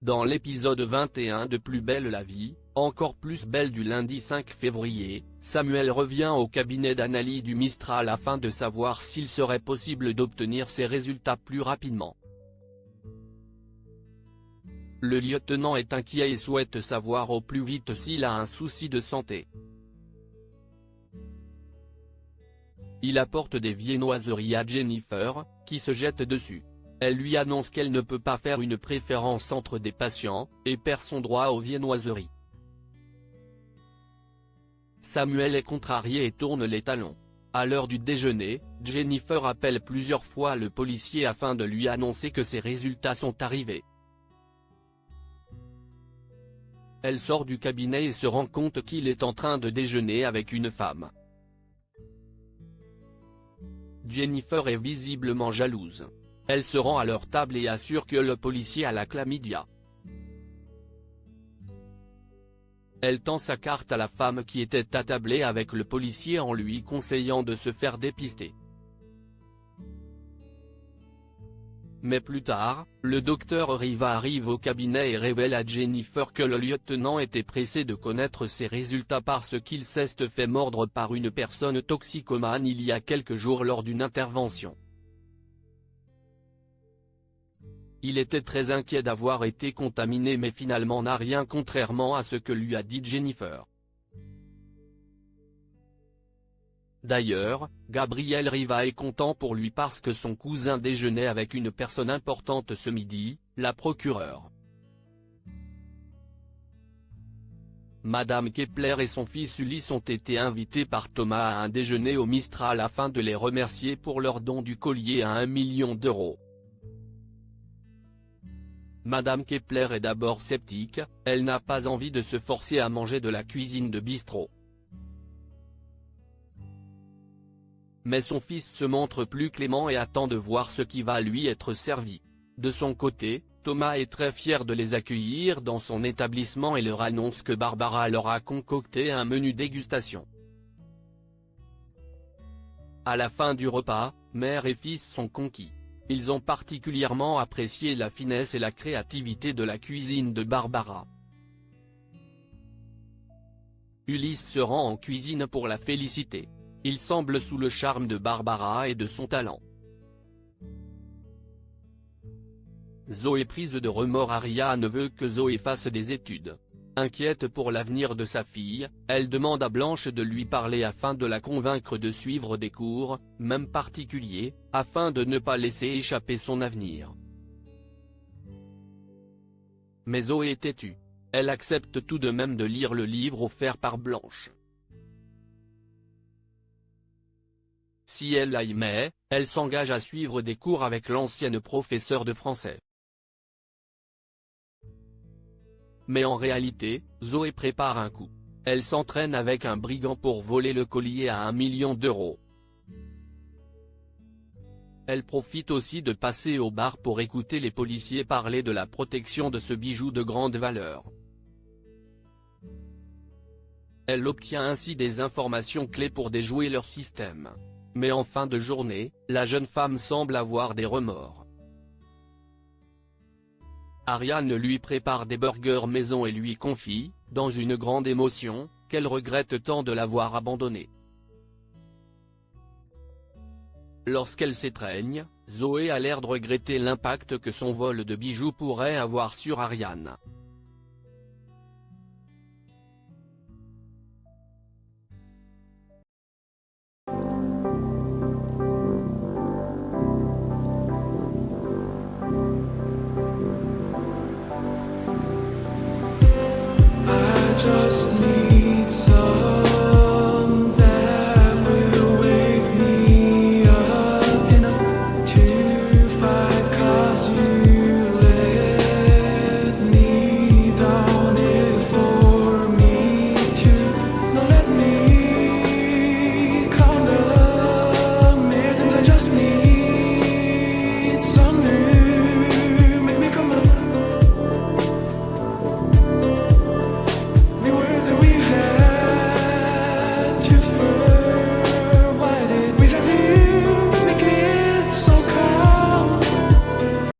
Dans l'épisode 21 de Plus belle la vie, encore plus belle du lundi 5 février, Samuel revient au cabinet d'analyse du Mistral afin de savoir s'il serait possible d'obtenir ses résultats plus rapidement. Le lieutenant est inquiet et souhaite savoir au plus vite s'il a un souci de santé. Il apporte des viennoiseries à Jennifer, qui se jette dessus. Elle lui annonce qu'elle ne peut pas faire une préférence entre des patients, et perd son droit aux viennoiseries. Samuel est contrarié et tourne les talons. À l'heure du déjeuner, Jennifer appelle plusieurs fois le policier afin de lui annoncer que ses résultats sont arrivés. Elle sort du cabinet et se rend compte qu'il est en train de déjeuner avec une femme. Jennifer est visiblement jalouse. Elle se rend à leur table et assure que le policier a la chlamydia. Elle tend sa carte à la femme qui était attablée avec le policier en lui conseillant de se faire dépister. Mais plus tard, le docteur Riva arrive au cabinet et révèle à Jennifer que le lieutenant était pressé de connaître ses résultats parce qu'il s'est fait mordre par une personne toxicomane il y a quelques jours lors d'une intervention. Il était très inquiet d'avoir été contaminé mais finalement n'a rien contrairement à ce que lui a dit Jennifer. D'ailleurs, Gabriel Riva est content pour lui parce que son cousin déjeunait avec une personne importante ce midi, la procureure. Madame Kepler et son fils Ulysse ont été invités par Thomas à un déjeuner au Mistral afin de les remercier pour leur don du collier à 1 million d'euros. Madame Kepler est d'abord sceptique, elle n'a pas envie de se forcer à manger de la cuisine de bistrot. Mais son fils se montre plus clément et attend de voir ce qui va lui être servi. De son côté, Thomas est très fier de les accueillir dans son établissement et leur annonce que Barbara leur a concocté un menu dégustation. À la fin du repas, mère et fils sont conquis. Ils ont particulièrement apprécié la finesse et la créativité de la cuisine de Barbara. Ulysse se rend en cuisine pour la féliciter. Il semble sous le charme de Barbara et de son talent. Zoé prise de remords, Ariane veut que Zoé fasse des études. Inquiète pour l'avenir de sa fille, elle demande à Blanche de lui parler afin de la convaincre de suivre des cours, même particuliers, afin de ne pas laisser échapper son avenir. Mais Zoé est têtue. Elle accepte tout de même de lire le livre offert par Blanche. Si elle l'aimait, elle s'engage à suivre des cours avec l'ancienne professeure de français. Mais en réalité, Zoé prépare un coup. Elle s'entraîne avec un brigand pour voler le collier à 1 million d'euros. Elle profite aussi de passer au bar pour écouter les policiers parler de la protection de ce bijou de grande valeur. Elle obtient ainsi des informations clés pour déjouer leur système. Mais en fin de journée, la jeune femme semble avoir des remords. Ariane lui prépare des burgers maison et lui confie, dans une grande émotion, qu'elle regrette tant de l'avoir abandonné. Lorsqu'elle s'étreigne, Zoé a l'air de regretter l'impact que son vol de bijoux pourrait avoir sur Ariane.